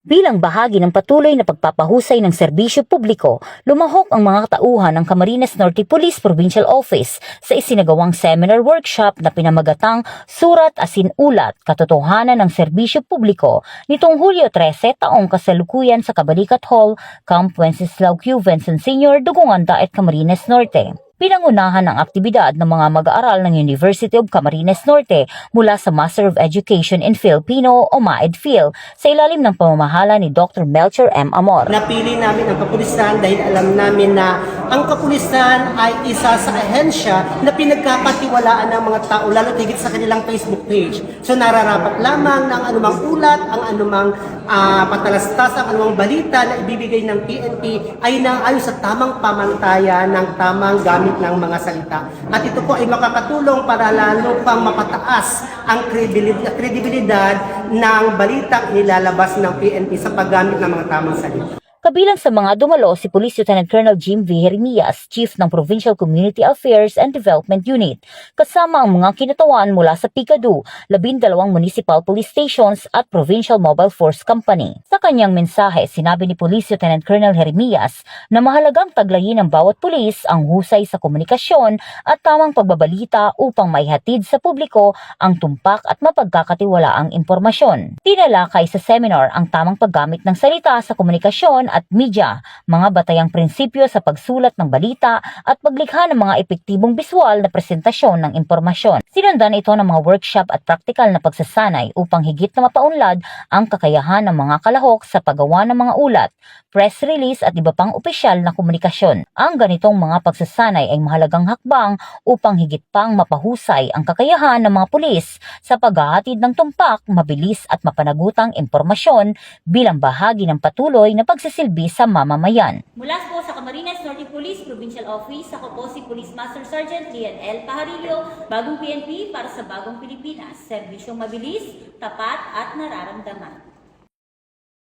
Bilang bahagi ng patuloy na pagpapahusay ng serbisyo publiko, lumahok ang mga tauhan ng Camarines Norte Police Provincial Office sa isinagawang seminar workshop na pinamagatang Surat Asin Ulat, Katotohanan ng Serbisyo Publiko nitong Hulyo 13 taong kasalukuyan sa Kabalikat Hall, Camp Wenceslao Q. Vincent Sr., Dugungan Daet, Camarines Norte. Pinangunahan ang aktibidad ng mga mag-aaral ng University of Camarines Norte mula sa Master of Education in Filipino o MAED-Phil sa ilalim ng pamamahala ni Dr. Melchor M. Amor. Napili namin ang kapulisan dahil alam namin na ang kapulisan ay isa sa ahensya na pinagkakatiwalaan ng mga tao, lalo tigit sa kanilang Facebook page. So nararapat lamang ng anumang ulat, ang anumang patalastas, ang anumang balita na ibibigay ng PNP ay naayon sa tamang pamantayan ng tamang gamit ng mga salita. At ito po ay makakatulong para lalo pang mapataas ang kredibilidad ng balitang nilalabas ng PNP sa paggamit ng mga tamang salita. Kabilang sa mga dumalo si Police Lieutenant Colonel Jim V. Jeremias, Chief ng Provincial Community Affairs and Development Unit, kasama ang mga kinatawan mula sa PICADU, 12 municipal police stations at Provincial Mobile Force Company. Sa kanyang mensahe, sinabi ni Police Lieutenant Colonel Jeremias na mahalagang taglayin ng bawat pulis ang husay sa komunikasyon at tamang pagbabalita upang maihatid sa publiko ang tumpak at mapagkakatiwalaang impormasyon. Tinalakay sa seminar ang tamang paggamit ng salita sa komunikasyon at media, mga batayang prinsipyo sa pagsulat ng balita at paglikha ng mga epektibong biswal na presentasyon ng impormasyon. Sinundan ito ng mga workshop at praktikal na pagsasanay upang higit na mapaunlad ang kakayahan ng mga kalahok sa paggawa ng mga ulat, press release at iba pang opisyal na komunikasyon. Ang ganitong mga pagsasanay ay mahalagang hakbang upang higit pang mapahusay ang kakayahan ng mga pulis sa paghahatid ng tumpak, mabilis at mapanagutang impormasyon bilang bahagi ng patuloy na pagsisilbi sa mamamayan. Mula po sa Camarines Norte Police Provincial Office, ako po si Police Master Sergeant Lian L. Pajarillo, bagong PNP para sa bagong Pilipinas. Serbisyong mabilis, tapat at nararamdaman.